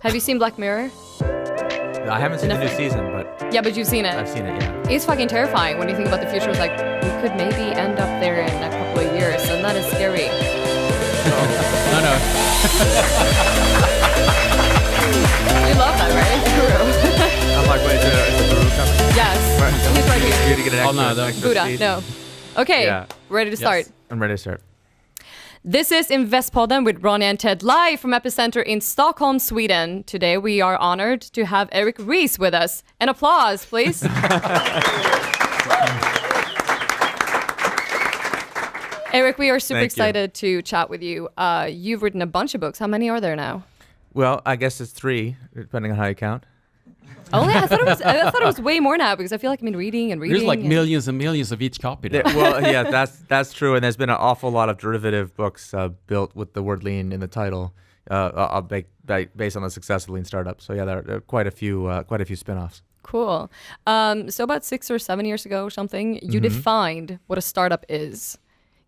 Have you seen Black Mirror? I haven't seen the new season, but Yeah, but you've seen it. I've seen it, yeah. It's fucking terrifying when you think about the future. It's like, we could maybe end up there in a couple of years, and that is scary. No. You love that, right? I'm like, wait, is the Guru coming? Yes. Right. He's right You here. need to get an extra, no. extra Buddha, speed. no. Okay, Yeah. ready to start. Yes. I'm ready to start. This is Investpodden with Ronny and Ted live from Epicenter in Stockholm, Sweden. Today we are honored to have Eric Ries with us. An applause, please. Eric, we are super Thank you. excited to chat with you. You've written a bunch of books. How many are there now? Well, I guess it's 3, depending on how you count. Only? I thought it was way more now because I feel like I've been reading and reading. There's like and- millions and millions of each copy there. Well, yeah, that's true. And there's been an awful lot of derivative books built with the word lean in the title, based on the success of lean startups. So yeah, there are quite a few spin-offs. Cool. So about 6 or 7 years ago or something, you defined what a startup is.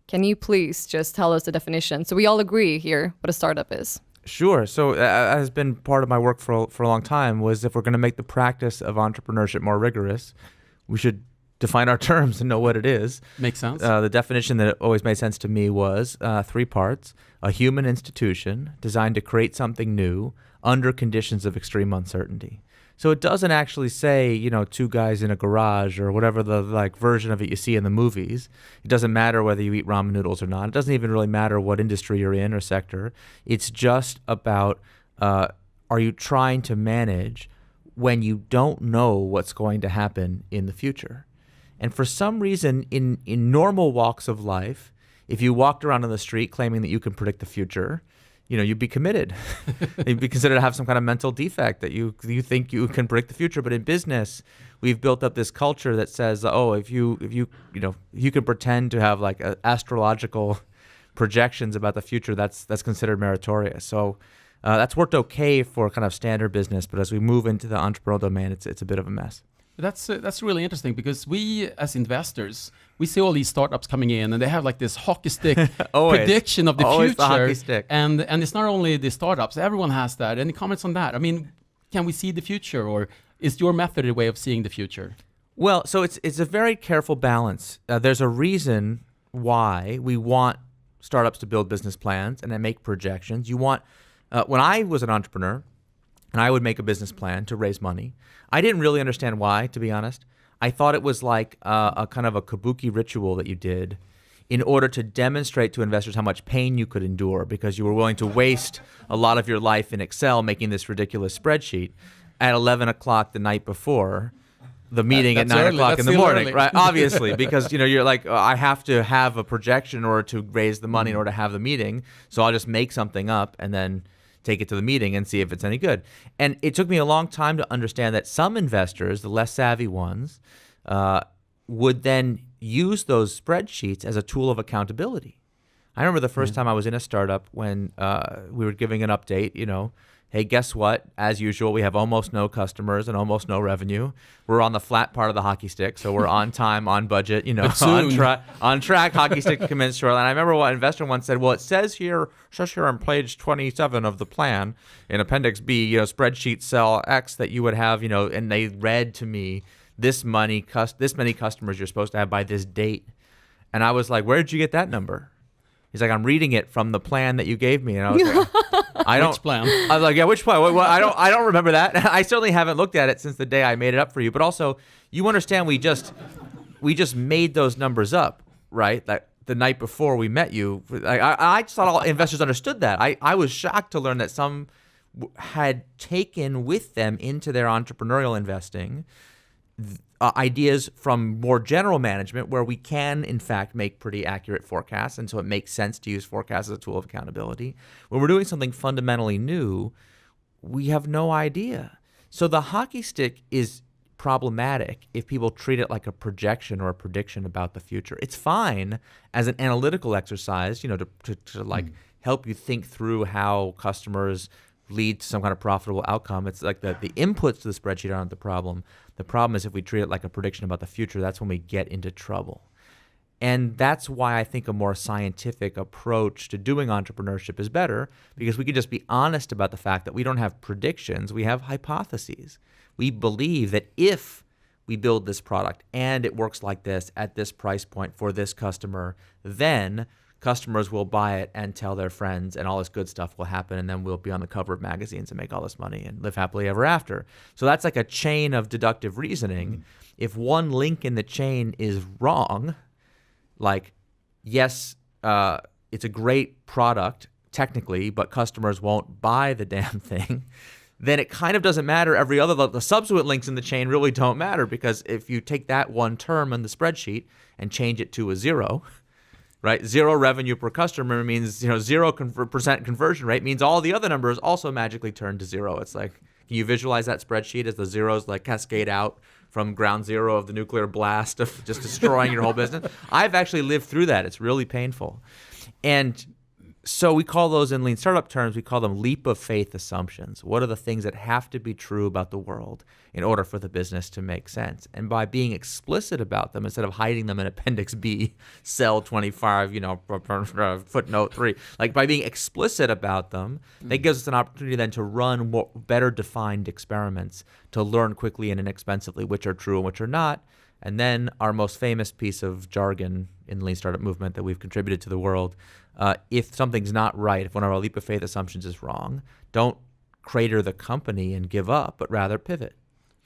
Can you please just tell us the definition so we all agree here what a startup is? Sure. So has been part of my work for a long time was if we're going to make the practice of entrepreneurship more rigorous, we should define our terms and know what it is. Makes sense. The definition that always made sense to me was 3 parts: a human institution designed to create something new under conditions of extreme uncertainty. So it doesn't actually say, 2 guys in a garage or whatever the version of it you see in the movies. It doesn't matter whether you eat ramen noodles or not. It doesn't even really matter what industry you're in or sector. It's just about are you trying to manage when you don't know what's going to happen in the future. And for some reason, in normal walks of life, if you walked around on the street claiming that you can predict the future, you'd be committed. You'd be considered to have some kind of mental defect that you think you can predict the future. But in business, we've built up this culture that says, if you can pretend to have like astrological projections about the future, that's considered meritorious. So that's worked okay for kind of standard business. But as we move into the entrepreneurial domain, it's a bit of a mess. That's really interesting because we, as investors, we see all these startups coming in and they have like this hockey stick prediction of the always future. The hockey stick. And it's not only the startups; everyone has that. Any comments on that? I mean, can we see the future, or is your method a way of seeing the future? Well, so it's a very careful balance. There's a reason why we want startups to build business plans and then make projections. You want when I was an entrepreneur, and I would make a business plan to raise money. I didn't really understand why, to be honest. I thought it was like a kind of a kabuki ritual that you did in order to demonstrate to investors how much pain you could endure because you were willing to waste a lot of your life in Excel making this ridiculous spreadsheet at 11 o'clock the night before the meeting at 9 early. o'clock in That's the morning, early. right? Obviously, because you're like, I have to have a projection in order to raise the money in order to have the meeting, so I'll just make something up and then take it to the meeting and see if it's any good. And it took me a long time to understand that some investors, the less savvy ones, would then use those spreadsheets as a tool of accountability. I remember the first time I was in a startup when we were giving an update, hey, guess what? As usual, we have almost no customers and almost no revenue. We're on the flat part of the hockey stick, so we're on time, on budget, on track. Hockey stick commenced shortly. And I remember what investor once said, well, it says here on page 27 of the plan in Appendix B, spreadsheet cell X that you would have, and they read to me this many customers you're supposed to have by this date. And I was like, where did you get that number? He's like, I'm reading it from the plan that you gave me. And I was like, Which plan? I was like, yeah, which plan? Well, I don't remember that. I certainly haven't looked at it since the day I made it up for you. But also, you understand, we just made those numbers up, right? Like the night before we met you. I just thought all investors understood that. I was shocked to learn that some had taken with them into their entrepreneurial investing ideas from more general management where we can, in fact, make pretty accurate forecasts. And so it makes sense to use forecasts as a tool of accountability. When we're doing something fundamentally new, we have no idea. So the hockey stick is problematic if people treat it like a projection or a prediction about the future. It's fine as an analytical exercise, to help you think through how customers lead to some kind of profitable outcome. It's like the inputs to the spreadsheet aren't the problem. The problem is if we treat it like a prediction about the future, that's when we get into trouble. And that's why I think a more scientific approach to doing entrepreneurship is better, because we can just be honest about the fact that we don't have predictions, we have hypotheses. We believe that if we build this product and it works like this at this price point for this customer, then customers will buy it and tell their friends, and all this good stuff will happen, and then we'll be on the cover of magazines and make all this money and live happily ever after. So that's like a chain of deductive reasoning. If one link in the chain is wrong, like, yes, it's a great product technically, but customers won't buy the damn thing, then it kind of doesn't matter. The subsequent links in the chain really don't matter, because if you take that one term in the spreadsheet and change it to a 0, right? 0 revenue per customer means, 0% conversion rate means all the other numbers also magically turn to 0. It's like, can you visualize that spreadsheet as the zeros like cascade out from ground zero of the nuclear blast of just destroying your whole business? I've actually lived through that. It's really painful. And so we call those, in lean startup terms, we call them leap of faith assumptions. What are the things that have to be true about the world in order for the business to make sense? And by being explicit about them, instead of hiding them in Appendix B, cell 25, footnote 3, like by being explicit about them, that gives us an opportunity then to run more better defined experiments to learn quickly and inexpensively which are true and which are not. And then our most famous piece of jargon in the lean startup movement that we've contributed to the world, if something's not right, if one of our leap of faith assumptions is wrong, don't crater the company and give up, but rather pivot.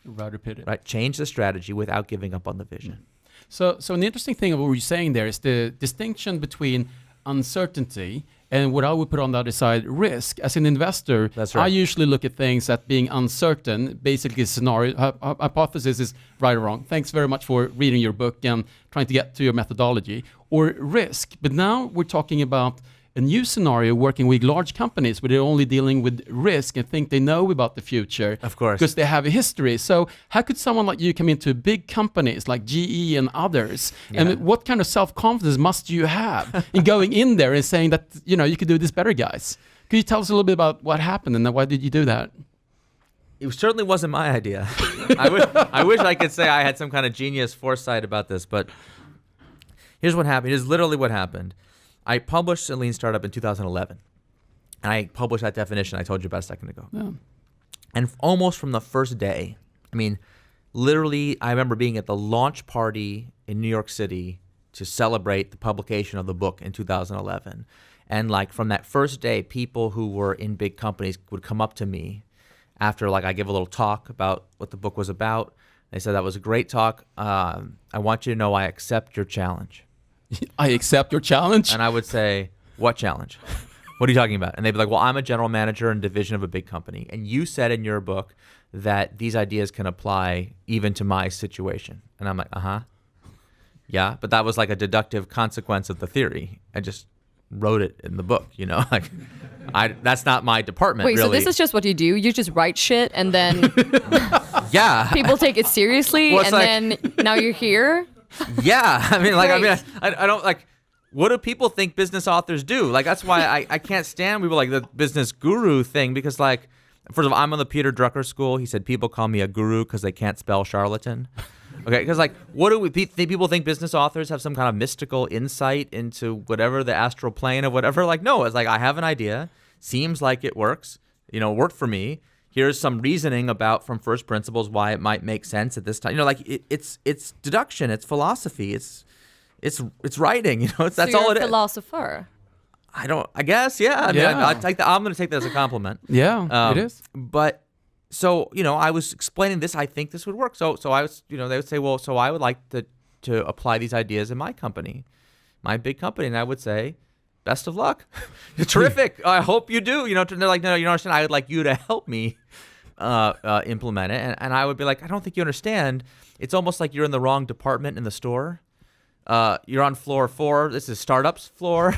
Right? Change the strategy without giving up on the vision. So an interesting thing of what you're saying there is the distinction between uncertainty and what I would put on the other side, risk. As an investor, That's right. I usually look at things at being uncertain, basically scenario, hypothesis is right or wrong. Thanks very much for reading your book and trying to get to your methodology. Or risk. But now we're talking about a new scenario working with large companies where they're only dealing with risk and think they know about the future. Of course. Because they have a history. So how could someone like you come into big companies like GE and others? Yeah. And what kind of self-confidence must you have in going in there and saying that, you could do this better, guys? Could you tell us a little bit about what happened and why did you do that? It certainly wasn't my idea. I wish I could say I had some kind of genius foresight about this, but here's what happened. Here's literally what happened. I published a lean startup in 2011, and I published that definition I told you about a second ago. Yeah. And almost from the first day, literally, I remember being at the launch party in New York City to celebrate the publication of the book in 2011. And like from that first day, people who were in big companies would come up to me after I give a little talk about what the book was about. They said, that was a great talk. I want you to know I accept your challenge. I accept your challenge? And I would say, what challenge? What are you talking about? And they'd be like, well, I'm a general manager and division of a big company. And you said in your book that these ideas can apply even to my situation. And I'm like, yeah. But that was like a deductive consequence of the theory. I just wrote it in the book, that's not my department. Wait, really. so this is just what you do? You just write shit and then yeah, people take it seriously, Well, and then now you're here? Yeah, Great. I don't like. What do people think business authors do? That's why I can't stand people like the business guru thing, because first of all, I'm on the Peter Drucker school. He said people call me a guru because they can't spell charlatan. Okay, because what do people think business authors have some kind of mystical insight into whatever the astral plane of whatever? No, it's I have an idea, seems like it works, worked for me. Here's some reasoning about from first principles why it might make sense at this time. It's deduction, it's philosophy, it's writing. That's so all you're it a is. philosopher. I guess, yeah. I'm going to take that as a compliment. Yeah, it is. But so I was explaining this. I think this would work. So I was, they would say, well, so I would like to apply these ideas in my company, my big company, and I would say, best of luck. Terrific. I hope you do. They're like, no, you don't understand. I would like you to help me implement it. And I would be like, I don't think you understand. It's almost like you're in the wrong department in the store. You're on floor 4. This is startups floor.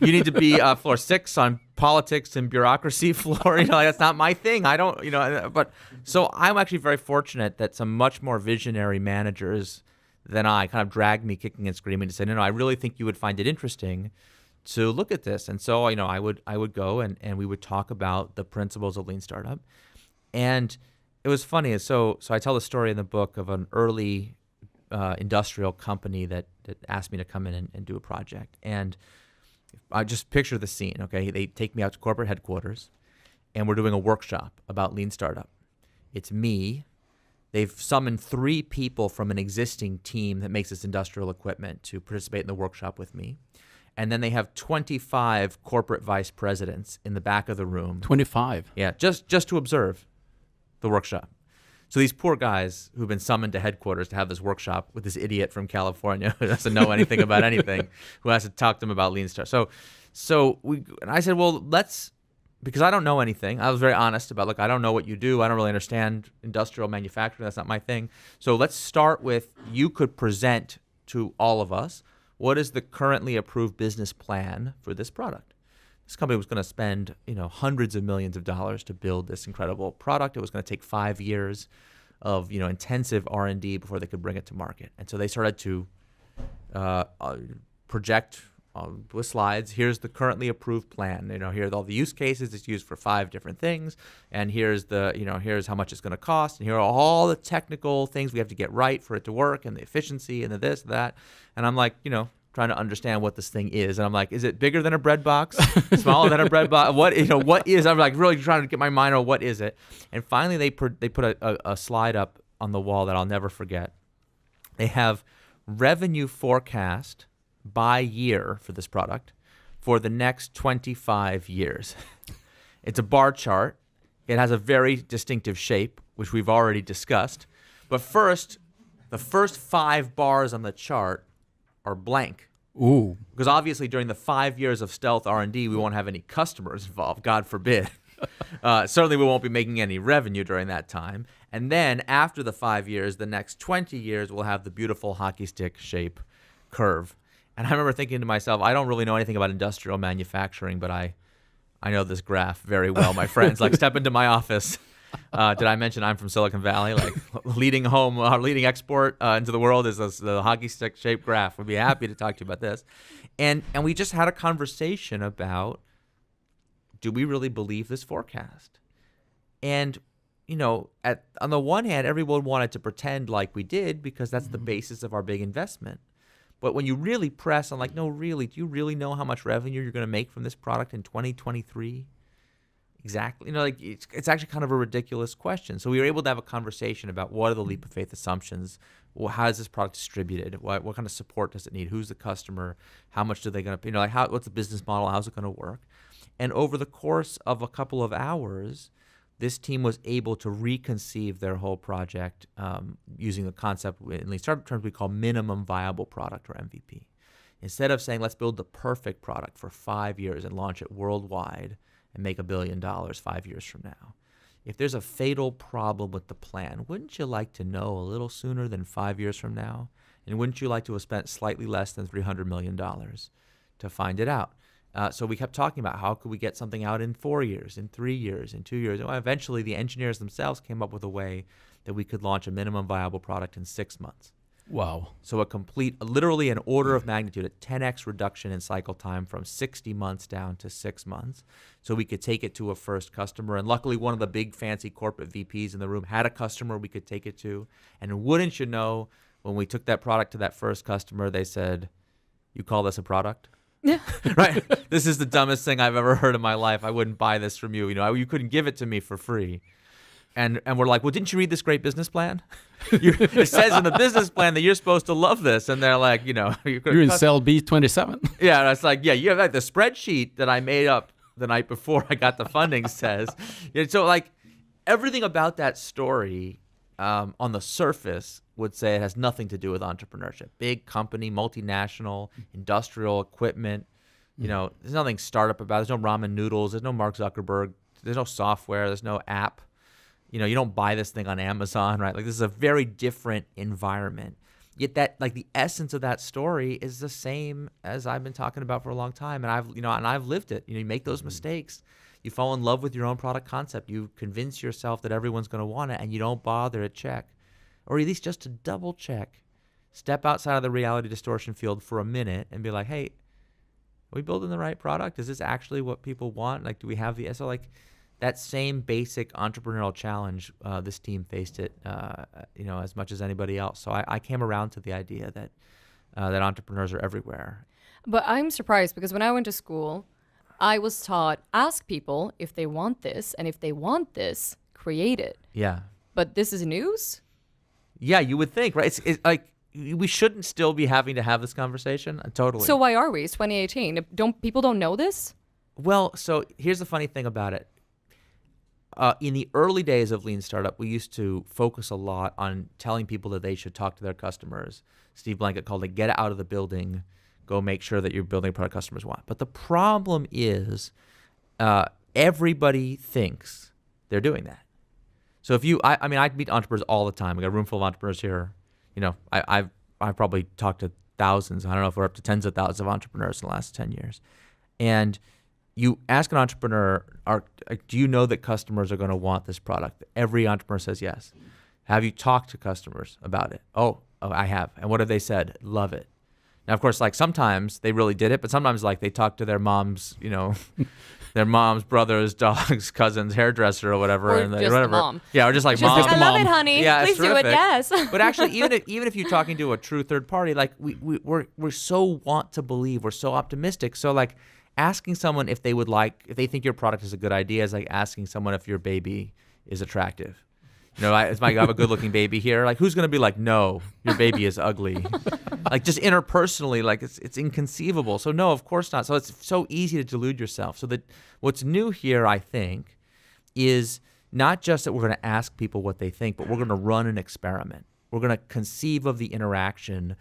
You need to be floor 6 on politics and bureaucracy floor. That's not my thing. I don't, but so I'm actually very fortunate that some much more visionary managers than I kind of dragged me kicking and screaming to say, no, I really think you would find it interesting to look at this. And so, I would go and we would talk about the principles of lean startup. And it was funny. So I tell the story in the book of an early industrial company that asked me to come in and do a project. And I just picture the scene, okay? They take me out to corporate headquarters, and we're doing a workshop about lean startup. It's me. They've summoned 3 people from an existing team that makes this industrial equipment to participate in the workshop with me. And then they have 25 corporate vice presidents in the back of the room. 25? Yeah, just to observe the workshop. So these poor guys who've been summoned to headquarters to have this workshop with this idiot from California who doesn't know anything about anything, who has to talk to them about lean startup. And I said, well, because I don't know anything. I was very honest about, look, I don't know what you do. I don't really understand industrial manufacturing. That's not my thing. So let's start with, you could present to all of us, what is the currently approved business plan for this product? This company was going to spend, hundreds of millions of dollars to build this incredible product. It was going to take 5 years of, intensive R&D before they could bring it to market. And so they started to project with slides. Here's the currently approved plan. Here are all the use cases. It's used for 5 different things. And here's here's how much it's going to cost. And here are all the technical things we have to get right for it to work, and the efficiency and the this, that. And I'm like, trying to understand what this thing is. And I'm like, is it bigger than a bread box? Smaller than a bread box? What is, I'm like really trying to get my mind on what is it. And finally they put a slide up on the wall that I'll never forget. They have revenue forecast by year for this product for the next 25 years. It's a bar chart. It has a very distinctive shape, which we've already discussed. But first, the first 5 bars on the chart are blank. Ooh. Because obviously during the 5 years of stealth R&D, we won't have any customers involved, God forbid. Certainly we won't be making any revenue during that time. And then after the 5 years, the next 20 years, we'll have the beautiful hockey stick shape curve. And I remember thinking to myself, I don't really know anything about industrial manufacturing, but I know this graph very well, my friends. Like, step into my office. Did I mention I'm from Silicon Valley? Like, leading export into the world is the hockey stick shaped graph. We'd be happy to talk to you about this. And we just had a conversation about, do we really believe this forecast? And, on the one hand, everyone wanted to pretend like we did, because that's the basis of our big investment. But when you really press on, like, no, really, do you really know how much revenue you're going to make from this product in 2023? Exactly. It's actually kind of a ridiculous question. So we were able to have a conversation about, what are the leap of faith assumptions? Well, how is this product distributed? What kind of support does it need? Who's the customer? How much do they going to, what's the business model? How's it going to work? And over the course of a couple of hours, this team was able to reconceive their whole project using the concept, in least terms, we call minimum viable product, or MVP. Instead of saying, let's build the perfect product for 5 years and launch it worldwide and make $1 billion 5 years from now, if there's a fatal problem with the plan, wouldn't you like to know a little sooner than 5 years from now? And wouldn't you like to have spent slightly less than $300 million to find it out? So we kept talking about, how could we get something out in 4 years, in 3 years, in 2 years? And eventually the engineers themselves came up with a way that we could launch a minimum viable product in 6 months. Wow. So literally an order of magnitude, a 10x reduction in cycle time from 60 months down to 6 months. So we could take it to a first customer. And luckily, one of the big fancy corporate VPs in the room had a customer we could take it to. And wouldn't you know, when we took that product to that first customer, they said, "You call this a product?" Yeah. Right? This is the dumbest thing I've ever heard in my life. I wouldn't buy this from you. You couldn't give it to me for free. And we're like, well, didn't you read this great business plan? It says in the business plan that you're supposed to love this. And they're like, you're in cell B27. Yeah, and it's like, yeah, you have the spreadsheet that I made up the night before I got the funding says. So like, everything about that story on the surface would say it has nothing to do with entrepreneurship. Big company, multinational, industrial equipment. There's nothing startup about it. There's no ramen noodles. There's no Mark Zuckerberg. There's no software. There's no app. You don't buy this thing on Amazon, right? Like, this is a very different environment. Yet the essence of that story is the same as I've been talking about for a long time. And I've lived it. You make those mistakes. You fall in love with your own product concept. You convince yourself that everyone's going to want it, and you don't bother to check, or at least just to double check. Step outside of the reality distortion field for a minute and be like, hey, are we building the right product? Is this actually what people want? Like, do we have that same basic entrepreneurial challenge, this team faced it, as much as anybody else. So I came around to the idea that entrepreneurs are everywhere. But I'm surprised because when I went to school, I was taught, ask people if they want this, and if they want this, create it. Yeah. But this is news? Yeah, you would think, right? It's like we shouldn't still be having to have this conversation. Totally. So why are we? It's 2018. People don't know this? Well, so here's the funny thing about it. In the early days of Lean Startup, we used to focus a lot on telling people that they should talk to their customers. Steve Blanket called it get out of the building, go make sure that you're building a product customers want. But the problem is everybody thinks they're doing that. So if I meet entrepreneurs all the time. We got a room full of entrepreneurs here. I've probably talked to thousands. I don't know if we're up to tens of thousands of entrepreneurs in the last 10 years. And you ask an entrepreneur, do you know that customers are going to want this product? Every entrepreneur says yes. Have you talked to customers about it? Oh, I have. And what have they said? Love it. Now, of course, like sometimes they really did it, but sometimes like they talked to their mom's, their mom's brother's dog's cousin's hairdresser or whatever. Or and just whatever. the mom. Yeah, or just like She's mom. like, I love it, honey. Yeah, Please do it, yes. But actually, even if you're talking to a true third party, like we're so want to believe, we're so optimistic. So like asking someone if they think your product is a good idea is like asking someone if your baby is attractive. I have a good-looking baby here. Like, who's going to be like, no, your baby is ugly? Like, just interpersonally, like, it's inconceivable. So, no, of course not. So, it's so easy to delude yourself. So, what's new here, I think, is not just that we're going to ask people what they think, but we're going to run an experiment. We're going to conceive of the interaction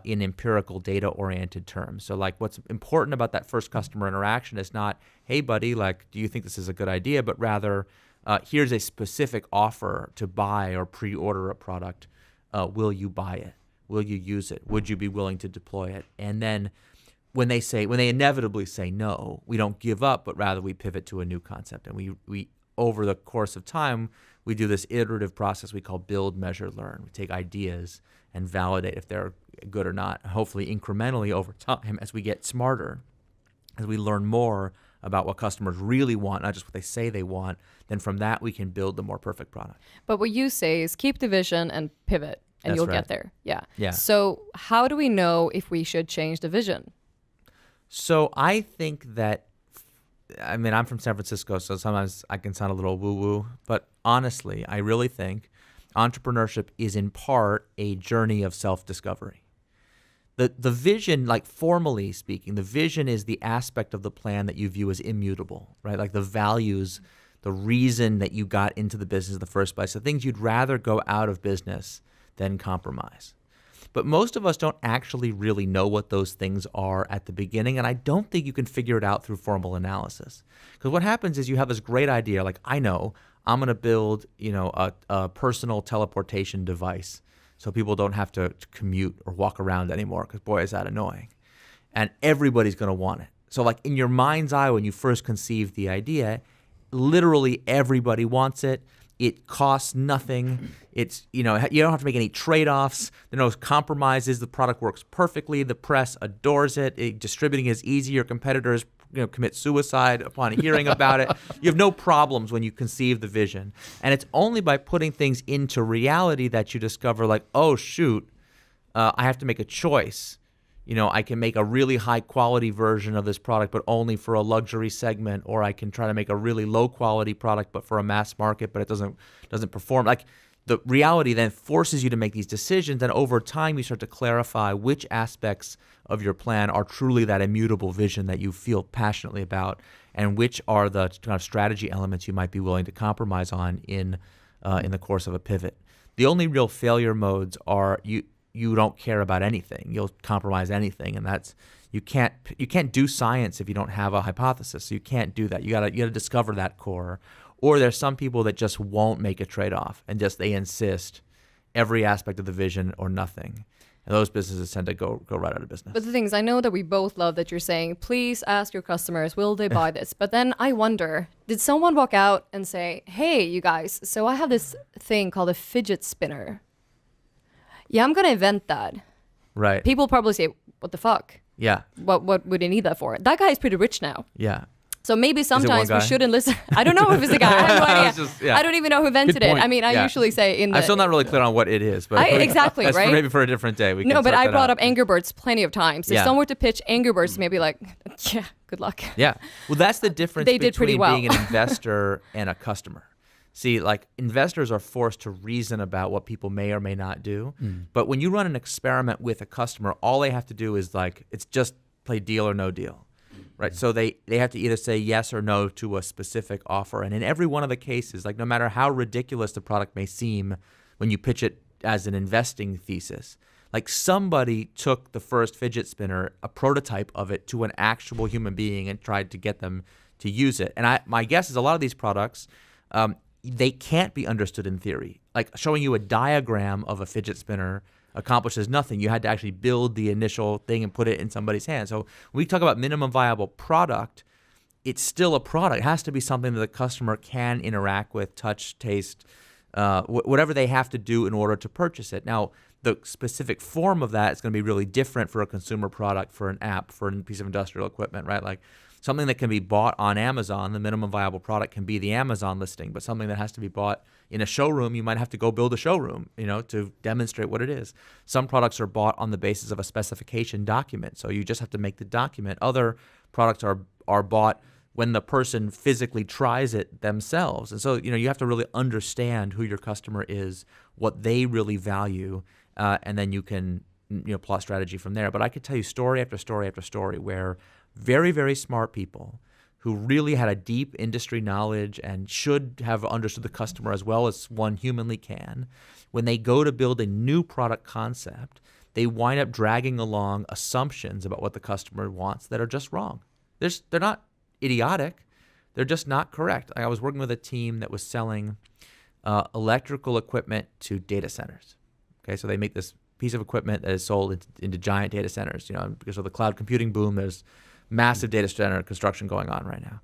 in empirical data-oriented terms. So, like, what's important about that first customer interaction is not, hey, buddy, like, do you think this is a good idea? But rather, here's a specific offer to buy or pre-order a product. Will you buy it? Will you use it? Would you be willing to deploy it? And then when they inevitably say no, we don't give up, but rather we pivot to a new concept. And we over the course of time, we do this iterative process we call build, measure, learn. We take ideas and validate if they're good or not, hopefully incrementally over time as we get smarter, as we learn more about what customers really want, not just what they say they want, then from that we can build the more perfect product. But what you say is keep the vision and pivot, and That's you'll right. get there. Yeah. Yeah. So how do we know if we should change the vision? So I think that, I'm from San Francisco, so sometimes I can sound a little woo-woo, but honestly, I really think entrepreneurship is in part a journey of self-discovery. The vision, like formally speaking, the vision is the aspect of the plan that you view as immutable, right? Like the values, the reason that you got into the business in the first place, the things you'd rather go out of business than compromise. But most of us don't actually really know what those things are at the beginning, and I don't think you can figure it out through formal analysis. Because what happens is you have this great idea, like I know I'm going to build, a personal teleportation device so people don't have to commute or walk around anymore, because boy, is that annoying. And everybody's going to want it. So like in your mind's eye, when you first conceived the idea, literally everybody wants it. It costs nothing. It's, you don't have to make any trade-offs. There are no compromises. The product works perfectly. The press adores it. Distributing is easy. Your competitors commit suicide upon hearing about it. You have no problems when you conceive the vision. And it's only by putting things into reality that you discover like, oh, shoot, I have to make a choice. I can make a really high quality version of this product, but only for a luxury segment, or I can try to make a really low quality product, but for a mass market, but it doesn't perform. Like the reality then forces you to make these decisions, and over time you start to clarify which aspects of your plan are truly that immutable vision that you feel passionately about, and which are the kind of strategy elements you might be willing to compromise on in the course of a pivot. The only real failure modes are you don't care about anything. You'll compromise anything, and that's you can't do science if you don't have a hypothesis. So you can't do that. You gotta discover that core. Or there's some people that just won't make a trade-off and they insist every aspect of the vision or nothing. And those businesses tend to go right out of business. But the thing is, I know that we both love that you're saying, please ask your customers, will they buy this? But then I wonder, did someone walk out and say, hey, you guys, so I have this thing called a fidget spinner. Yeah, I'm going to invent that. Right. People probably say, what the fuck? Yeah. What would they need that for? That guy is pretty rich now. Yeah. So maybe sometimes we guy? shouldn't listen. I don't know if it's a guy. I have no idea. It's just- yeah. I don't even know who invented it. point. I mean, I Yeah. usually say in the... I'm still not really clear on what it is, but exactly, that's right? maybe for a different day. We No, can but sort I that brought out. up Angry Birds plenty of times. If Yeah. someone were to pitch Angry Birds, maybe like, yeah, good luck. Yeah. Well, that's the difference They did pretty between well. being an investor and a customer. See, like investors are forced to reason about what people may or may not do. But when you run an experiment with a customer, all they have to do is like, it's just play deal or no deal. Right. So they have to either say yes or no to a specific offer. And in every one of the cases, like no matter how ridiculous the product may seem when you pitch it as an investing thesis, like somebody took the first fidget spinner, a prototype of it, to an actual human being and tried to get them to use it. And my guess is a lot of these products, they can't be understood in theory. Like showing you a diagram of a fidget spinner accomplishes nothing. You had to actually build the initial thing and put it in somebody's hand. So when we talk about minimum viable product, it's still a product. It has to be something that the customer can interact with, touch, taste, whatever they have to do in order to purchase it. Now, the specific form of that is going to be really different for a consumer product, for an app, for a piece of industrial equipment, right? Like something that can be bought on Amazon, the minimum viable product can be the Amazon listing, but something that has to be bought in a showroom, you might have to go build a showroom, to demonstrate what it is. Some products are bought on the basis of a specification document, so you just have to make the document. Other products are bought when the person physically tries it themselves. And so, you have to really understand who your customer is, what they really value, and then you can, plot strategy from there. But I could tell you story after story after story where very, very smart people who really had a deep industry knowledge and should have understood the customer as well as one humanly can, when they go to build a new product concept, they wind up dragging along assumptions about what the customer wants that are just wrong. They're not idiotic. They're just not correct. I was working with a team that was selling electrical equipment to data centers. Okay, so they make this piece of equipment that is sold into giant data centers. Because of the cloud computing boom, there's massive data center construction going on right now.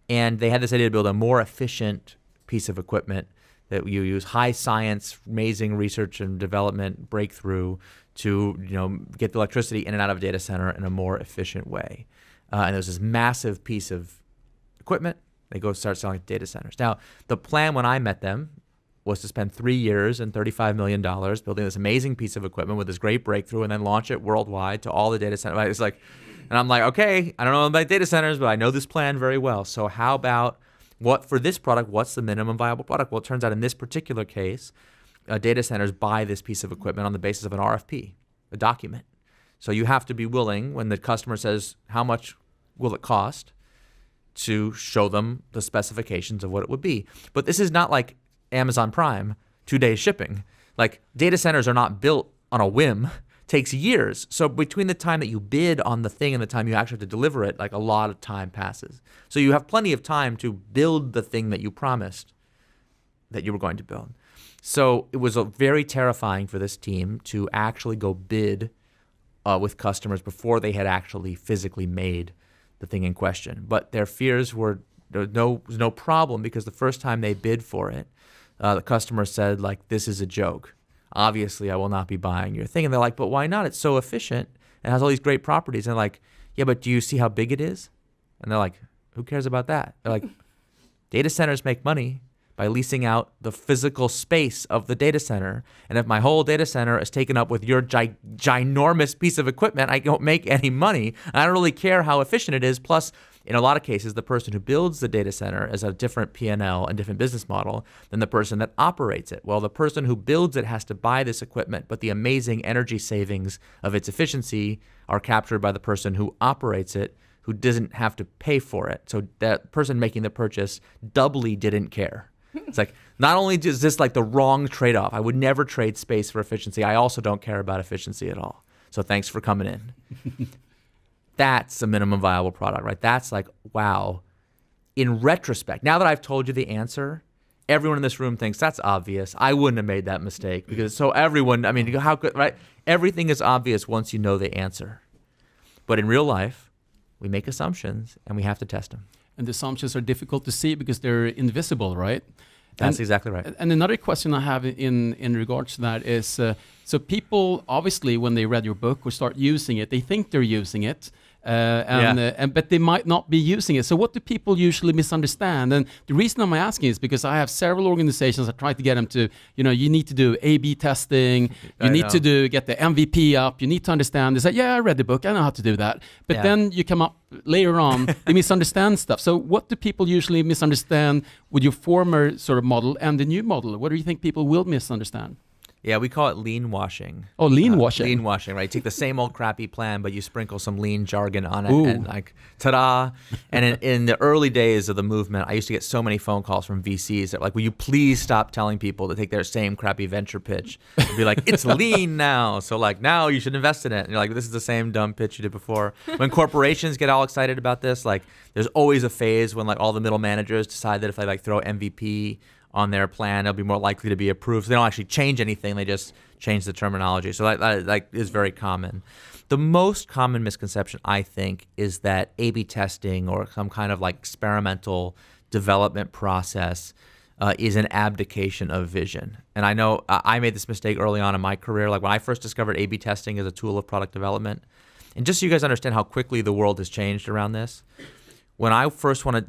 And they had this idea to build a more efficient piece of equipment that you use high science, amazing research and development breakthrough to get the electricity in and out of a data center in a more efficient way. And there was this massive piece of equipment. They go start selling data centers. Now, the plan when I met them was to spend 3 years and $35 million building this amazing piece of equipment with this great breakthrough and then launch it worldwide to all the data centers. It's like, and I'm like, okay, I don't know about data centers, but I know this plan very well. So how about for this product, what's the minimum viable product? Well, it turns out in this particular case, data centers buy this piece of equipment on the basis of an RFP, a document. So you have to be willing, when the customer says, how much will it cost, to show them the specifications of what it would be. But this is not like Amazon Prime, 2 days shipping. Like data centers are not built on a whim. Takes years. So between the time that you bid on the thing and the time you actually have to deliver it, like a lot of time passes. So you have plenty of time to build the thing that you promised that you were going to build. So it was very terrifying for this team to actually go bid with customers before they had actually physically made the thing in question. But their fears were, there was no problem because the first time they bid for it, the customer said, like, this is a joke. Obviously, I will not be buying your thing. And they're like, but why not? It's so efficient. It has all these great properties. And like, yeah, but do you see how big it is? And they're like, who cares about that? They're like, data centers make money by leasing out the physical space of the data center. And if my whole data center is taken up with your ginormous piece of equipment, I don't make any money. I don't really care how efficient it is. Plus, in a lot of cases, the person who builds the data center is a different P&L and different business model than the person that operates it. Well, the person who builds it has to buy this equipment, but the amazing energy savings of its efficiency are captured by the person who operates it, who doesn't have to pay for it. So that person making the purchase doubly didn't care. It's like, not only is this like the wrong trade-off, I would never trade space for efficiency, I also don't care about efficiency at all. So thanks for coming in. That's a minimum viable product, right? That's like, wow. In retrospect, now that I've told you the answer, everyone in this room thinks that's obvious. I wouldn't have made that mistake because so everyone, I mean, how could, right? Everything is obvious once you know the answer. But in real life, we make assumptions and we have to test them. And the assumptions are difficult to see because they're invisible, right? That's exactly right. And another question I have in regards to that is, so people, obviously, when they read your book or start using it, they think they're using it. but they might not be using it. So what do people usually misunderstand? And the reason I'm asking is because I have several organizations that try to get them to, you need to do A/B testing, you need to get the MVP up, you need to understand. They say, yeah, I read the book, I know how to do that. But then you come up later on, they misunderstand stuff. So what do people usually misunderstand with your former sort of model and the new model? What do you think people will misunderstand? Yeah, we call it lean washing. Oh, lean washing. Lean washing, right? You take the same old crappy plan, but you sprinkle some lean jargon on it, Ooh. and like, ta-da! And in the early days of the movement, I used to get so many phone calls from VCs that like, will you please stop telling people to take their same crappy venture pitch and be like, it's lean now, so like now you should invest in it. And you're like, this is the same dumb pitch you did before. When corporations get all excited about this, like, there's always a phase when like all the middle managers decide that if they like throw MVP on their plan, they'll be more likely to be approved. So they don't actually change anything, they just change the terminology. So that is very common. The most common misconception, I think, is that A/B testing or some kind of like experimental development process is an abdication of vision. And I know I made this mistake early on in my career. Like when I first discovered A/B testing as a tool of product development, and just so you guys understand how quickly the world has changed around this, the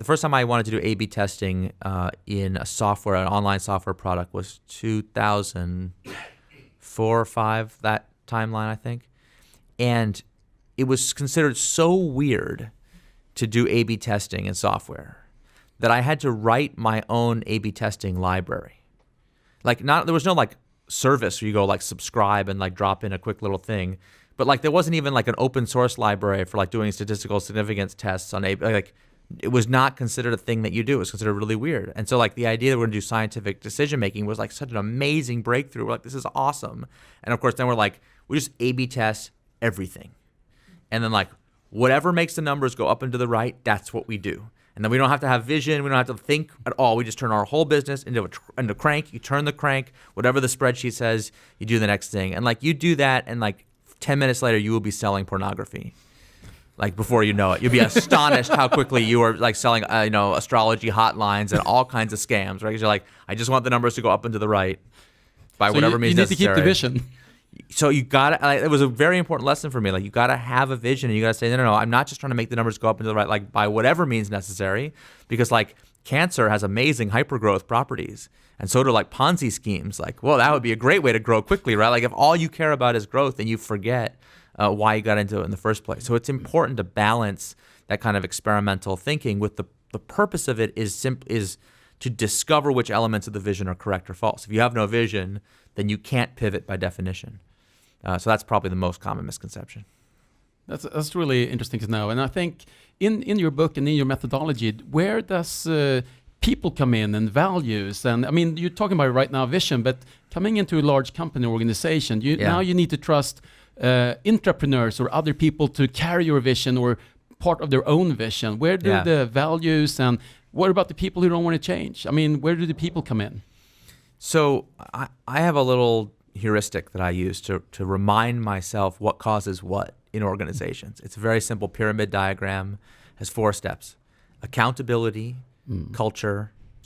first time I wanted to do A/B testing in an online software product was 2004 or 5, that timeline, I think. And it was considered so weird to do A/B testing in software that I had to write my own A/B testing library. There was no like service where you go like subscribe and like drop in a quick little thing. But like there wasn't even like an open source library for like doing statistical significance tests on like it was not considered a thing that you do. It was considered really weird. And so like the idea that we're gonna do scientific decision making was like such an amazing breakthrough. We're like, this is awesome. And of course then we're like, we just A/B test everything. And then like whatever makes the numbers go up and to the right, that's what we do. And then we don't have to have vision. We don't have to think at all. We just turn our whole business into a crank. You turn the crank, whatever the spreadsheet says, you do the next thing. And like you do that and like 10 minutes later, you will be selling pornography. Like before you know it, you'll be astonished how quickly you are like selling, astrology hotlines and all kinds of scams, right? Because you're like, I just want the numbers to go up and to the right by whatever means necessary. You need to keep the vision. So you gotta, it was a very important lesson for me. Like you gotta have a vision and you gotta say, no, I'm not just trying to make the numbers go up and to the right, like by whatever means necessary, because like cancer has amazing hypergrowth properties. And so do like Ponzi schemes. Like, well, that would be a great way to grow quickly, right? Like if all you care about is growth, then you forget why you got into it in the first place. So it's important to balance that kind of experimental thinking with the purpose of it is to discover which elements of the vision are correct or false. If you have no vision, then you can't pivot by definition. So that's probably the most common misconception. That's really interesting to know. And I think in your book and in your methodology, where does people come in and values? And I mean, you're talking about right now vision, but coming into a large company organization, now you need to trust entrepreneurs or other people to carry your vision or part of their own vision. Where do the values and what about the people who don't want to change? I mean, where do the people come in? So I have a little heuristic that I use to remind myself what causes what in organizations. It's a very simple pyramid diagram, has 4 steps: accountability,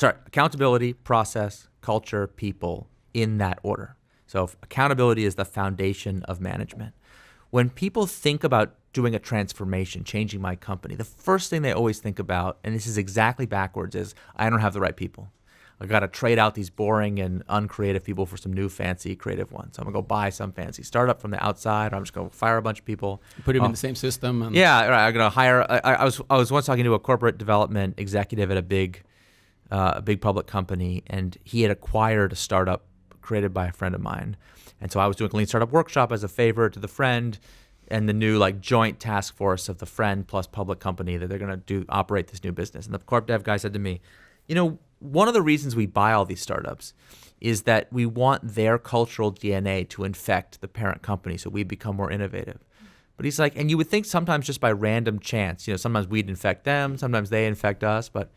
accountability, process, culture, people, in that order. So accountability is the foundation of management. When people think about doing a transformation, changing my company, the first thing they always think about, and this is exactly backwards, is I don't have the right people. I got to trade out these boring and uncreative people for some new fancy creative ones. So I'm going to go buy some fancy startup from the outside, or I'm just going to fire a bunch of people. Put them in the same system. And yeah, right. I'm going to hire. I was once talking to a corporate development executive at a big public company, and he had acquired a startup created by a friend of mine. And so I was doing a lean startup workshop as a favor to the friend and the new like joint task force of the friend plus public company that they're going to operate this new business. And the corp dev guy said to me, one of the reasons we buy all these startups is that we want their cultural DNA to infect the parent company so we become more innovative. But he's like, and you would think sometimes just by random chance, sometimes we'd infect them, sometimes they infect us, but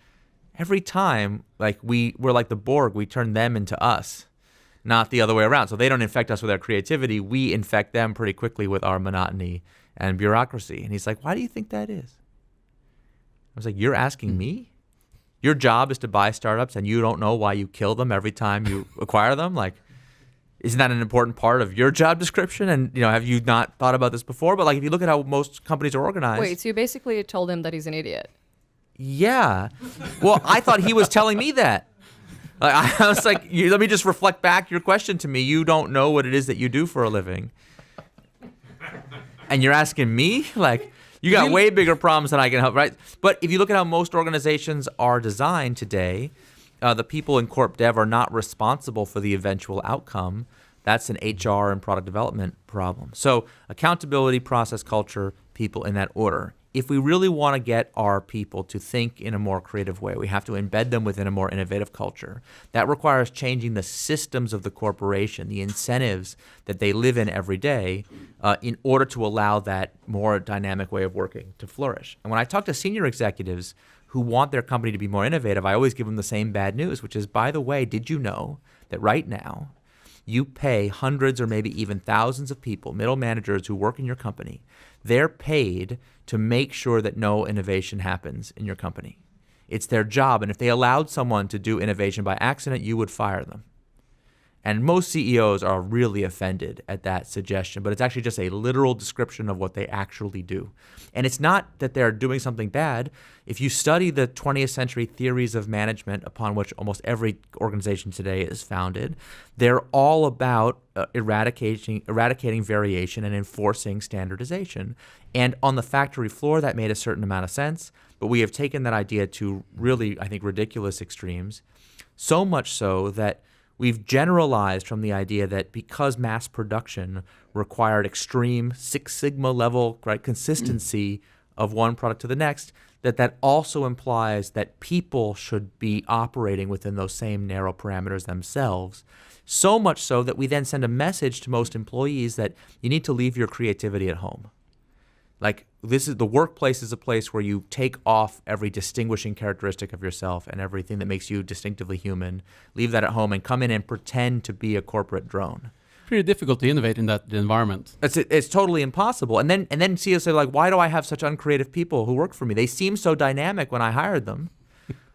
every time, like we're like the Borg, we turn them into us, not the other way around. So they don't infect us with our creativity, we infect them pretty quickly with our monotony and bureaucracy. And he's like, why do you think that is? I was like, you're asking me? Your job is to buy startups and you don't know why you kill them every time you acquire them? Like, Isn't that an important part of your job description? And, have you not thought about this before? But like, if you look at how most companies are organized. Wait, so you basically told him that he's an idiot? Yeah. Well, I thought he was telling me that. Like, I was like, let me just reflect back your question to me. You don't know what it is that you do for a living. And you're asking me? Like, you got way bigger problems than I can help, right? But if you look at how most organizations are designed today, the people in corp dev are not responsible for the eventual outcome. That's an HR and product development problem. So accountability, process, culture, people in that order. If we really want to get our people to think in a more creative way, we have to embed them within a more innovative culture. That requires changing the systems of the corporation, the incentives that they live in every day, in order to allow that more dynamic way of working to flourish. And when I talk to senior executives who want their company to be more innovative, I always give them the same bad news, which is, by the way, did you know that right now you pay hundreds or maybe even thousands of people, middle managers who work in your company, they're paid to make sure that no innovation happens in your company. It's their job, and if they allowed someone to do innovation by accident, you would fire them. And most CEOs are really offended at that suggestion, but it's actually just a literal description of what they actually do. And it's not that they're doing something bad. If you study the 20th century theories of management upon which almost every organization today is founded, they're all about eradicating variation and enforcing standardization. And on the factory floor, that made a certain amount of sense, but we have taken that idea to really, I think, ridiculous extremes, so much so that we've generalized from the idea that because mass production required extreme Six Sigma level, right, consistency of one product to the next, that also implies that people should be operating within those same narrow parameters themselves. So much so that we then send a message to most employees that you need to leave your creativity at home. Like, the workplace is a place where you take off every distinguishing characteristic of yourself and everything that makes you distinctively human, leave that at home, and come in and pretend to be a corporate drone. Pretty difficult to innovate in that environment. It's totally impossible. And then CEOs say, like, why do I have such uncreative people who work for me? They seem so dynamic when I hired them.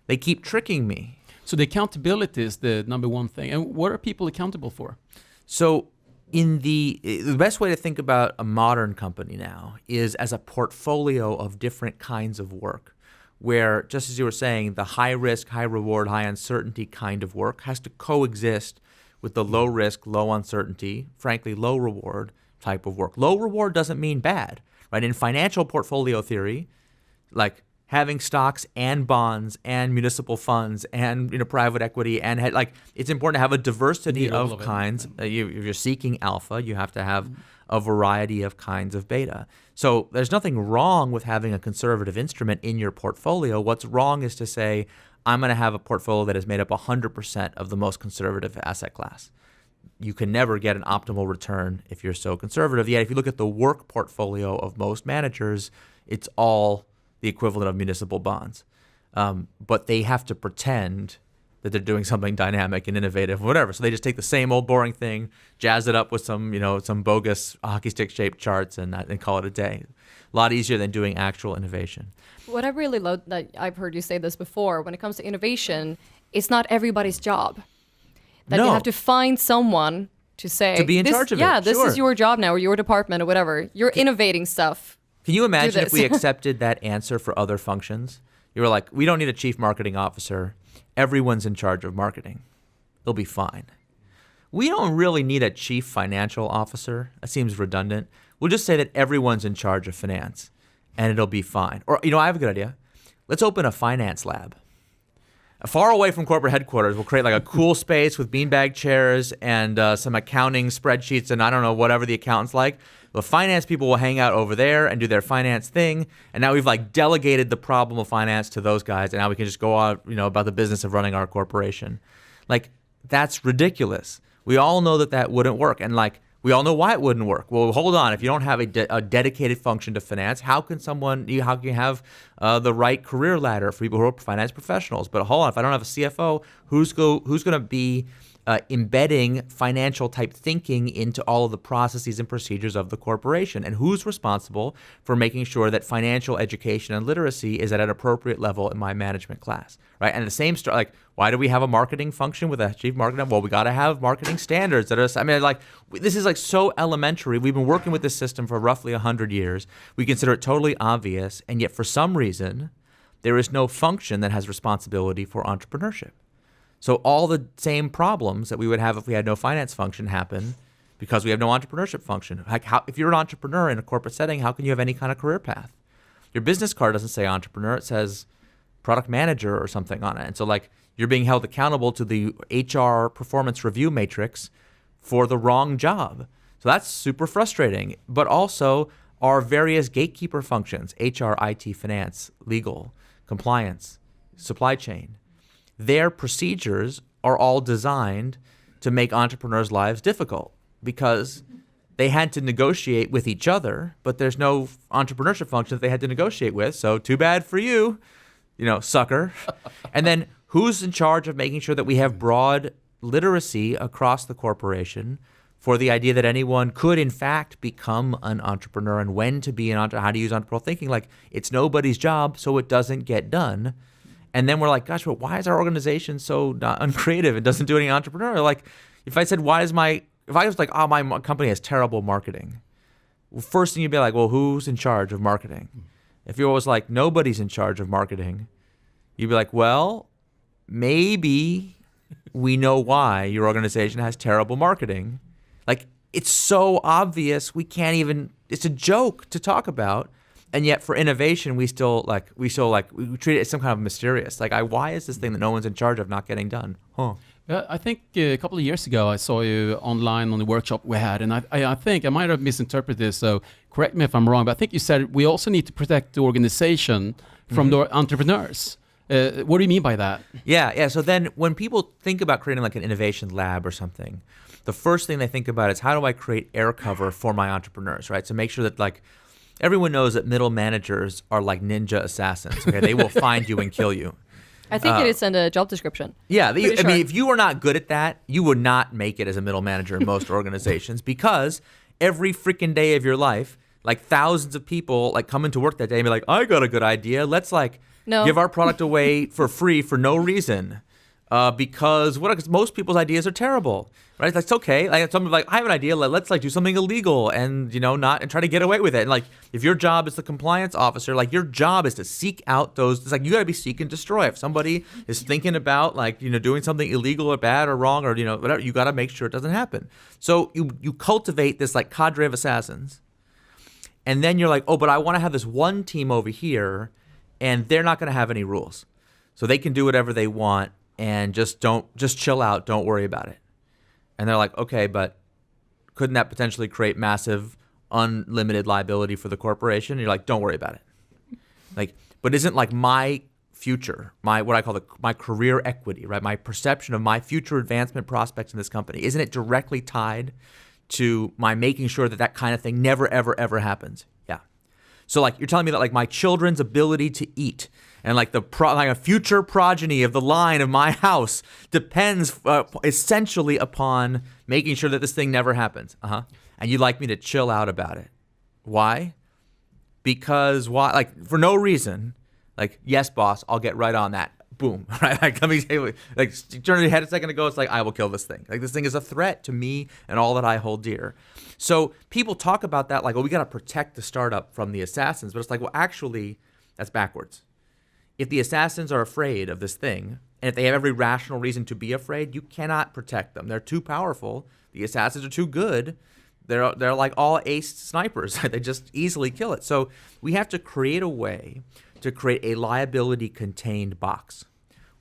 They keep tricking me. So the accountability is the number one thing. And what are people accountable for? So the best way to think about a modern company now is as a portfolio of different kinds of work, where, just as you were saying, the high risk, high reward, high uncertainty kind of work has to coexist with the low risk, low uncertainty, frankly, low reward type of work. Low reward doesn't mean bad, right? In financial portfolio theory, like having stocks and bonds and municipal funds and private equity and it's important to have a diversity of kinds. If you're seeking alpha, you have to have a variety of kinds of beta. So there's nothing wrong with having a conservative instrument in your portfolio. What's wrong is to say, I'm going to have a portfolio that is made up 100% of the most conservative asset class. You can never get an optimal return if you're so conservative. Yet if you look at the work portfolio of most managers, it's all the equivalent of municipal bonds. But they have to pretend that they're doing something dynamic and innovative, whatever. So they just take the same old boring thing, jazz it up with some bogus hockey stick shaped charts and call it a day. A lot easier than doing actual innovation. What I really love, that I've heard you say this before, when it comes to innovation, it's not everybody's job. That No. you have to find someone to say, To be in charge of it, yeah, this sure. is your job now, or your department, or whatever. You're innovating stuff. Can you imagine if this. we accepted that answer for other functions? You were like, we don't need a chief marketing officer. Everyone's in charge of marketing. It'll be fine. We don't really need a chief financial officer. That seems redundant. We'll just say that everyone's in charge of finance and it'll be fine. Or, I have a good idea. Let's open a finance lab. Far away from corporate headquarters, we'll create like a cool space with beanbag chairs and some accounting spreadsheets and I don't know, whatever the accountant's like. The finance people will hang out over there and do their finance thing. And now we've delegated the problem of finance to those guys. And now we can just go on, about the business of running our corporation. That's ridiculous. We all know that wouldn't work. And we all know why it wouldn't work. Well, hold on. If you don't have a dedicated function to finance, how can you have the right career ladder for people who are finance professionals? But hold on, if I don't have a CFO Who's going to be embedding financial type thinking into all of the processes and procedures of the corporation, and who's responsible for making sure that financial education and literacy is at an appropriate level in my management class, right? And the same like, why do we have a marketing function with a chief marketing? Well, we got to have marketing standards that are, I mean, like, this is like so elementary. We've been working with this system for roughly 100 years. We consider it totally obvious, and yet for some reason, there is no function that has responsibility for entrepreneurship. So all the same problems that we would have if we had no finance function happen because we have no entrepreneurship function. Like, if you're an entrepreneur in a corporate setting, how can you have any kind of career path? Your business card doesn't say entrepreneur, it says product manager or something on it. And so like you're being held accountable to the HR performance review matrix for the wrong job. So that's super frustrating. But also our various gatekeeper functions, HR, IT, finance, legal, compliance, supply chain, their procedures are all designed to make entrepreneurs' lives difficult because they had to negotiate with each other, but there's no entrepreneurship function that they had to negotiate with. So too bad for you, sucker. And then who's in charge of making sure that we have broad literacy across the corporation for the idea that anyone could in fact become an entrepreneur, and when to be an entrepreneur, how to use entrepreneurial thinking? Like, it's nobody's job, so it doesn't get done. And then we're like, gosh, but why is our organization so uncreative? It doesn't do any entrepreneurial. Like, if I said, if I was like, oh, my company has terrible marketing, well, first thing you'd be like, well, who's in charge of marketing? If you're always like, nobody's in charge of marketing, you'd be like, well, maybe we know why your organization has terrible marketing. Like, it's so obvious, we can't even, it's a joke to talk about. And yet for innovation, we treat it as some kind of mysterious. Like, why is this thing that no one's in charge of not getting done? I think a couple of years ago, I saw you online on the workshop we had, and I think I might have misinterpreted this, so correct me if I'm wrong, but I think you said we also need to protect the organization from the entrepreneurs. What do you mean by that? Yeah. So then when people think about creating like an innovation lab or something, the first thing they think about is, how do I create air cover for my entrepreneurs, right? So make sure that like, everyone knows that middle managers are like ninja assassins. Okay, they will find you and kill you. I think it is in the job description. Yeah, I mean, if you are not good at that, you would not make it as a middle manager in most organizations, because every freaking day of your life, like thousands of people like come into work that day and be like, I got a good idea. Let's give our product away for free for no reason. Because most people's ideas are terrible, right? That's okay. Like, someone's like, I have an idea. Let's do something illegal and and try to get away with it. And like, if your job is the compliance officer, like your job is to seek out those. It's like you got to be seek and destroy. If somebody is thinking about doing something illegal or bad or wrong or whatever, you got to make sure it doesn't happen. So you cultivate this like cadre of assassins, and then you're like, oh, but I want to have this one team over here, and they're not going to have any rules, so they can do whatever they want. And just chill out, don't worry about it. And they're like, okay, but couldn't that potentially create massive, unlimited liability for the corporation? And you're like, don't worry about it. Like, but isn't like my future, what I call my career equity, right? My perception of my future advancement prospects in this company, isn't it directly tied to my making sure that kind of thing never, ever, ever happens? Yeah. So like, you're telling me that like my children's ability to eat and like a future progeny of the line of my house depends essentially upon making sure that this thing never happens. And you'd like me to chill out about it. Why? Because why? Like, for no reason. Like, yes, boss, I'll get right on that. Boom. Right? Like, turn your head a second ago, it's like, I will kill this thing. Like, this thing is a threat to me and all that I hold dear. So people talk about that like, well, we got to protect the startup from the assassins. But it's like, well, actually, that's backwards. If the assassins are afraid of this thing, and if they have every rational reason to be afraid, you cannot protect them. They're too powerful. The assassins are too good. They're like all ace snipers. They just easily kill it. So we have to create a way to create a liability-contained box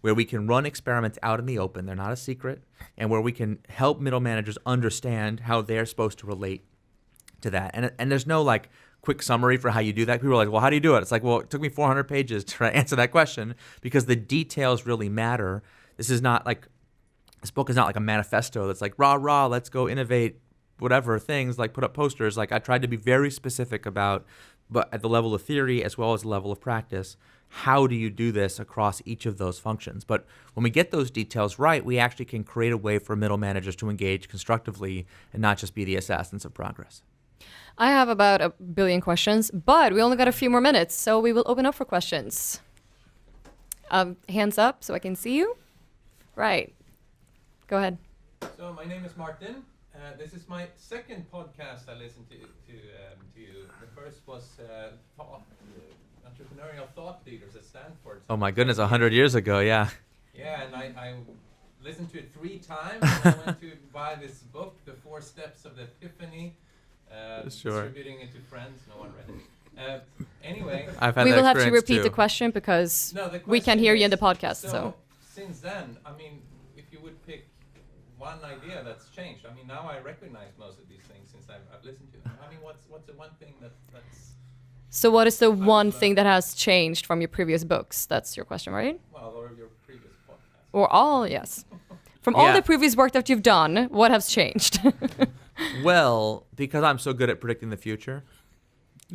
where we can run experiments out in the open. They're not a secret. And where we can help middle managers understand how they're supposed to relate to that. And there's no like quick summary for how you do that. People are like, well, how do you do it? It's like, well, it took me 400 pages to answer that question, because the details really matter. This book is not like a manifesto that's like, rah, let's go innovate whatever things, like put up posters. Like, I tried to be very specific about but at the level of theory as well as the level of practice, how do you do this across each of those functions? But when we get those details right, we actually can create a way for middle managers to engage constructively and not just be the assassins of progress. I have about 1 billion questions, but we only got a few more minutes, so we will open up for questions. Hands up so I can see you. Right. Go ahead. So my name is Martin. This is my second podcast I listened to you. The first was entrepreneurial thought leaders at Stanford. Oh my goodness, 100 years ago, yeah. Yeah, and I listened to it 3 times. And I went to buy this book, The 4 Steps of the Epiphany, Sure. distributing it to friends. No one read it. Anyway, I've had We that will have to experience repeat too. the question because no, the we can question hear you in the is, podcast. So since then, I mean, if you would pick one idea that's changed, I mean, now I recognize most of these things since I've listened to them. I mean, what's the one thing that's So what is the one thing that has changed from your previous books? That's your question, right? well, or your previous podcast? Or all, yes. From all Yeah. the previous work that you've done, what has changed? Well, because I'm so good at predicting the future,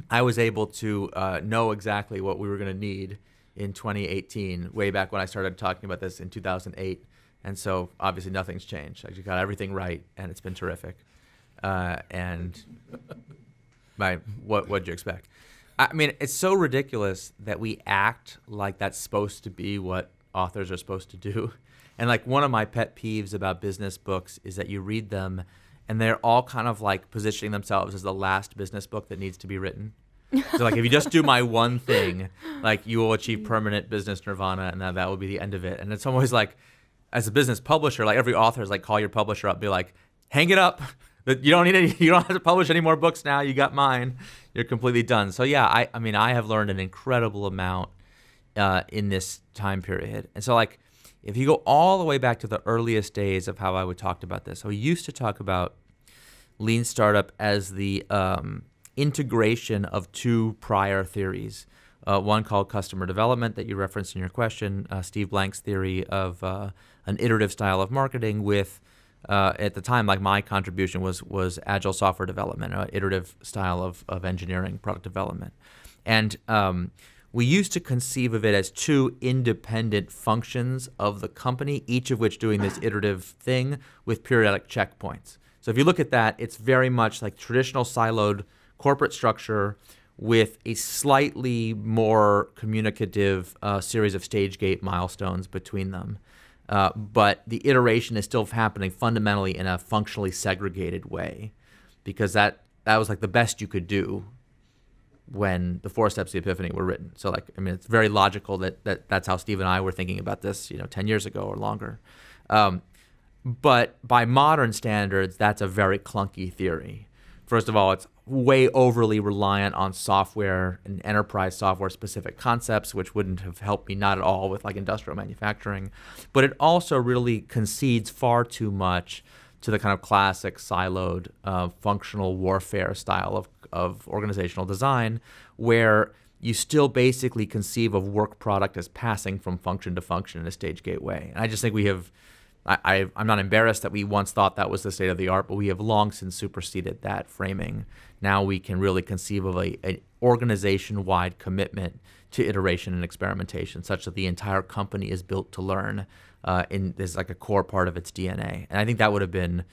I was able to know exactly what we were going to need in 2018, way back when I started talking about this in 2008. And so obviously nothing's changed. I just got everything right, and it's been terrific. And what'd you expect? I mean, it's so ridiculous that we act like that's supposed to be what authors are supposed to do. And like one of my pet peeves about business books is that you read them and they're all kind of like positioning themselves as the last business book that needs to be written. So like if you just do my one thing, like you will achieve permanent business nirvana and that will be the end of it. And it's always like, as a business publisher, like every author is like, call your publisher up, be like, hang it up. You don't need any, you don't have to publish any more books now. You got mine. You're completely done. So yeah, I mean, I have learned an incredible amount in this time period. And so like, if you go all the way back to the earliest days of how I would talk about this, so we used to talk about lean startup as the integration of 2 prior theories. One called customer development that you referenced in your question, Steve Blank's theory of an iterative style of marketing with, at the time, like my contribution was agile software development, an iterative style of engineering, product development. And we used to conceive of it as 2 independent functions of the company, each of which doing this iterative thing with periodic checkpoints. So if you look at that, it's very much like traditional siloed corporate structure with a slightly more communicative series of stage gate milestones between them. But the iteration is still happening fundamentally in a functionally segregated way, because that was like the best you could do when the 4 Steps of the Epiphany were written. So like, I mean, it's very logical that's how Steve and I were thinking about this, 10 years ago or longer. But by modern standards, that's a very clunky theory. First of all, it's way overly reliant on software and enterprise software specific concepts, which wouldn't have helped me not at all with like industrial manufacturing. But it also really concedes far too much to the kind of classic siloed functional warfare style of organizational design, where you still basically conceive of work product as passing from function to function in a stage gate way. And I just think we have, I'm not embarrassed that we once thought that was the state of the art, but we have long since superseded that framing. Now we can really conceive of an organization-wide commitment to iteration and experimentation, such that the entire company is built to learn. Is like a core part of its DNA. And I think that would have been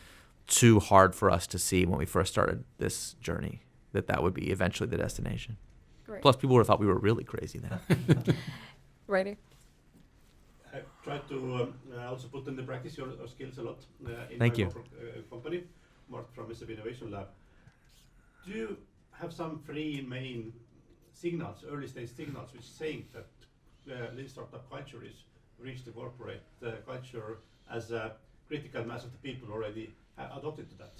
too hard for us to see when we first started this journey, that would be eventually the destination. Great. Plus, people would have thought we were really crazy then. Righty. I try to also put into practice your skills a lot in Thank my you. company, Mark from SAP Innovation Lab. Do you have some 3 main signals, early stage signals, which saying that lean startup culture is reached the corporate culture as a critical mass of the people already adopted to that?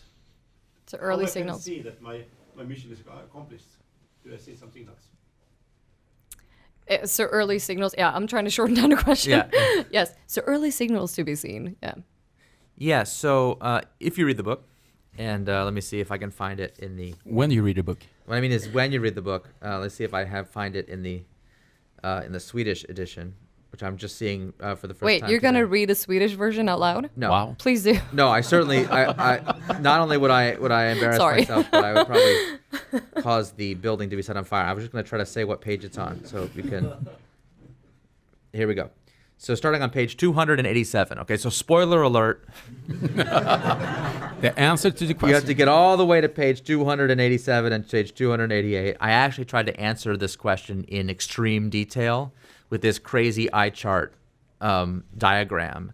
So early How signals. I can see that my mission is accomplished. Do I see some signals? So early signals. Yeah, I'm trying to shorten down the question. Yeah. Yes. So early signals to be seen. Yeah. Yeah, so if you read the book, and let me see if I can find it in the... When you read a book. What I mean is when you read the book, let's see if I find it in the Swedish edition. which I'm just seeing for the first Wait, time. you're going to today. read the Swedish version out loud? No. Wow. Please do. No, I certainly. I not only would I embarrass Sorry. myself, but I would probably cause the building to be set on fire. I was just going to try to say what page it's on, so you can. Here we go. So starting on page 287. Okay, so spoiler alert. The answer to the question. You have to get all the way to page 287 and page 288. I actually tried to answer this question in extreme detail with this crazy eye chart diagram.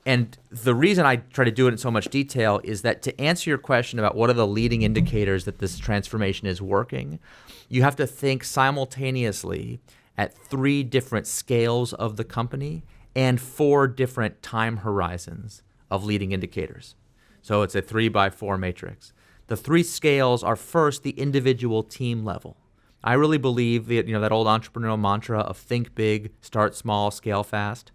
And the reason I try to do it in so much detail is that to answer your question about what are the leading indicators that this transformation is working, you have to think simultaneously at 3 different scales of the company and 4 different time horizons of leading indicators. So it's a 3x4 matrix. The 3 scales are first the individual team level. I really believe that, that old entrepreneurial mantra of think big, start small, scale fast.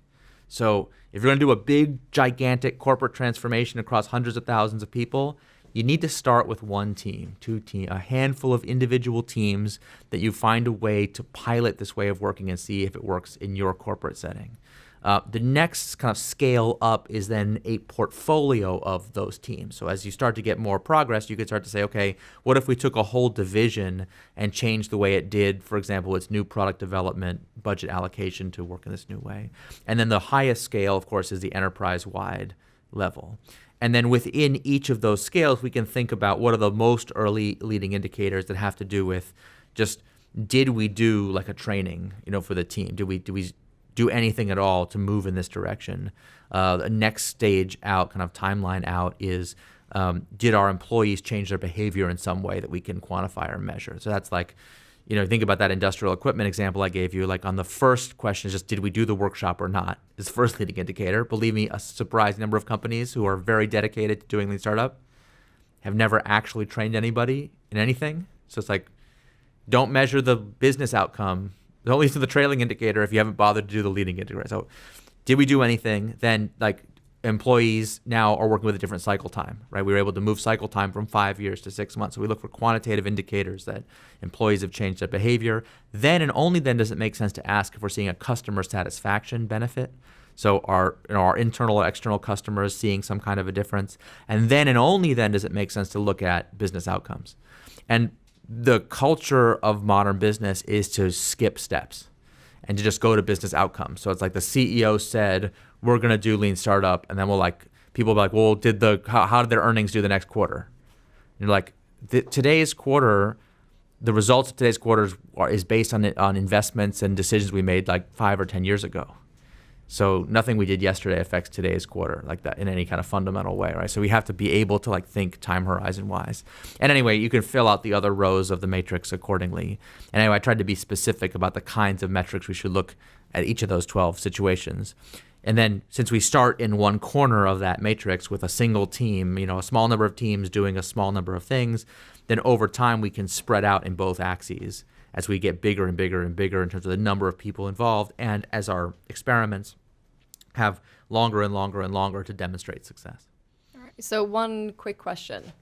So if you're going to do a big, gigantic corporate transformation across hundreds of thousands of people, you need to start with 1 team, 2 teams, a handful of individual teams that you find a way to pilot this way of working and see if it works in your corporate setting. The next kind of scale up is then a portfolio of those teams. So as you start to get more progress, you can start to say, okay, what if we took a whole division and changed the way it did, for example, its new product development, budget allocation to work in this new way? And then the highest scale, of course, is the enterprise-wide level. And then within each of those scales, we can think about what are the most early leading indicators that have to do with just, did we do like a training, for the team? Do we do anything at all to move in this direction? The next stage out, kind of timeline out, is did our employees change their behavior in some way that we can quantify or measure? So that's like, think about that industrial equipment example I gave you. Like on the first question is just, did we do the workshop or not? Is the first leading indicator. Believe me, a surprising number of companies who are very dedicated to doing lean startup have never actually trained anybody in anything. So it's like, don't measure the business outcome. Don't lead to the trailing indicator if you haven't bothered to do the leading indicator. So did we do anything? Then like employees now are working with a different cycle time, right? We were able to move cycle time from 5 years to 6 months. So we look for quantitative indicators that employees have changed their behavior. Then and only then does it make sense to ask if we're seeing a customer satisfaction benefit. So our internal or external customers seeing some kind of a difference. And then and only then does it make sense to look at business outcomes. And the culture of modern business is to skip steps and to just go to business outcomes. So it's like the CEO said, we're going to do lean startup. And then people will be like, well, how did their earnings do the next quarter? And you're like, today's quarter, the results of today's quarter is based on investments and decisions we made like 5 or 10 years ago. So nothing we did yesterday affects today's quarter like that in any kind of fundamental way, right? So we have to be able to think time horizon wise. And anyway, you can fill out the other rows of the matrix accordingly. And anyway, I tried to be specific about the kinds of metrics we should look at each of those 12 situations. And then since we start in one corner of that matrix with a single team, a small number of teams doing a small number of things, then over time we can spread out in both axes as we get bigger and bigger and bigger in terms of the number of people involved, and as our experiments have longer and longer and longer to demonstrate success. All right. So one quick question.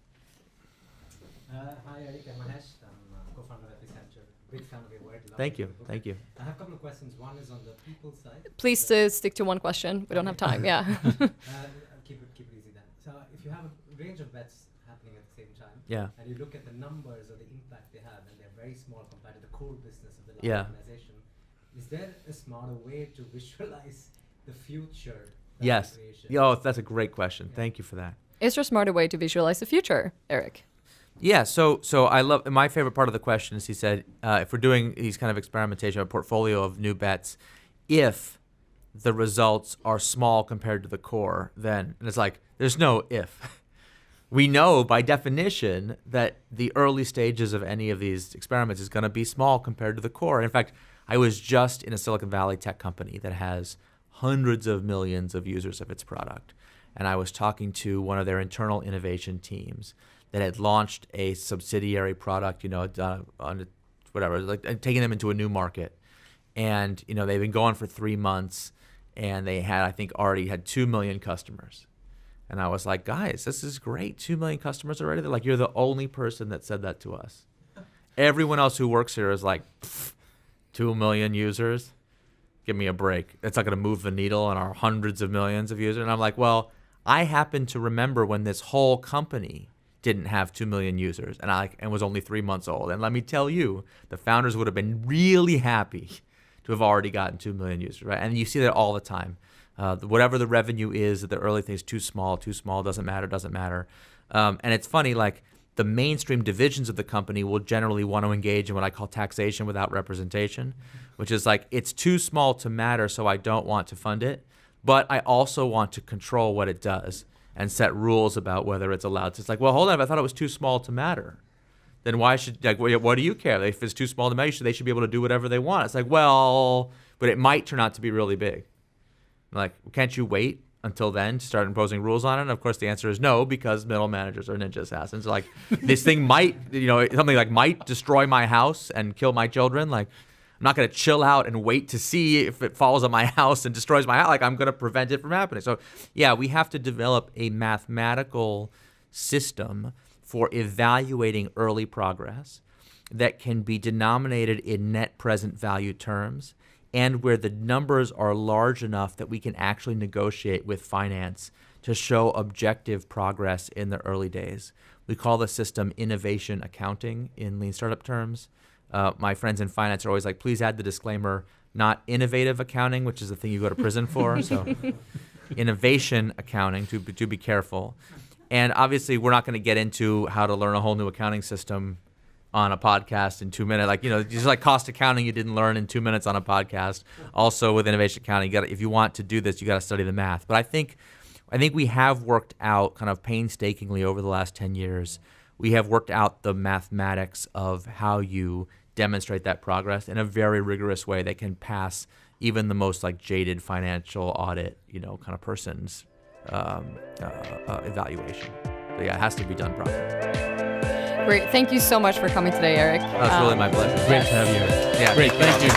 Hi, Eric. I'm Mahesh. I'm co-founder of Epicenter. Big fan of your work. Thank you. Thank you. I have a couple of questions. One is on the people side. Please stick to one question. We don't have time. Yeah. Keep it easy then. So if you have a range of bets happening at the same time, Yeah. and you look at the numbers or the impact they have, and they're very small compared to the core business of the large Yeah. organization, is there a smarter way to visualize the future? Yes. Creation? That's a great question. Yeah. Thank you for that. Is there a smarter way to visualize the future, Eric? Yeah, so I love, my favorite part of the question is he said, if we're doing these kind of experimentation, a portfolio of new bets, if the results are small compared to the core, then, and it's like, there's no if. We know by definition that the early stages of any of these experiments is going to be small compared to the core. In fact, I was just in a Silicon Valley tech company that has hundreds of millions of users of its product. And I was talking to one of their internal innovation teams that had launched a subsidiary product, on whatever, like taking them into a new market. And, they've been going for 3 months and they had, I think, already had 2 million customers. And I was like, guys, this is great. 2 million customers already. They're like, you're the only person that said that to us. Everyone else who works here is like, 2 million users. give me a break. It's not going to move the needle on our hundreds of millions of users. And I'm like, well, I happen to remember when this whole company didn't have 2 million users and was only 3 months old. And let me tell you, the founders would have been really happy to have already gotten 2 million users, right? And you see that all the time. Whatever the revenue is, the early things, too small, doesn't matter. And it's funny, like the mainstream divisions of the company will generally want to engage in what I call taxation without representation, which is like, it's too small to matter, so I don't want to fund it, but I also want to control what it does and set rules about whether it's allowed to. It's like, well, hold on, if I thought it was too small to matter, then why should, like, what do you care? If it's too small to matter, they should be able to do whatever they want. It's like, well, but it might turn out to be really big. Like, can't you wait until then to start imposing rules on it? And of course, the answer is no, because middle managers are ninja assassins. Like, this thing might, something like might destroy my house and kill my children. Like, I'm not going to chill out and wait to see if it falls on my house and destroys my house. Like, I'm going to prevent it from happening. So, yeah, we have to develop a mathematical system for evaluating early progress that can be denominated in net present value terms, and where the numbers are large enough that we can actually negotiate with finance to show objective progress in the early days. We call the system innovation accounting in lean startup terms. My friends in finance are always like, please add the disclaimer, not innovative accounting, which is the thing you go to prison for. So innovation accounting, to be careful. And obviously, we're not going to get into how to learn a whole new accounting system on a podcast in 2 minutes. Like, just like cost accounting you didn't learn in 2 minutes on a podcast. Also with innovation accounting, if you want to do this, you got to study the math. But I think we have worked out kind of painstakingly over the last 10 years, we have worked out the mathematics of how you demonstrate that progress in a very rigorous way that can pass even the most like jaded financial audit, kind of person's evaluation. But yeah, it has to be done properly. Great. Thank you so much for coming today, Eric. It's really my pleasure. Great to have you. Yeah. Great. Thank you.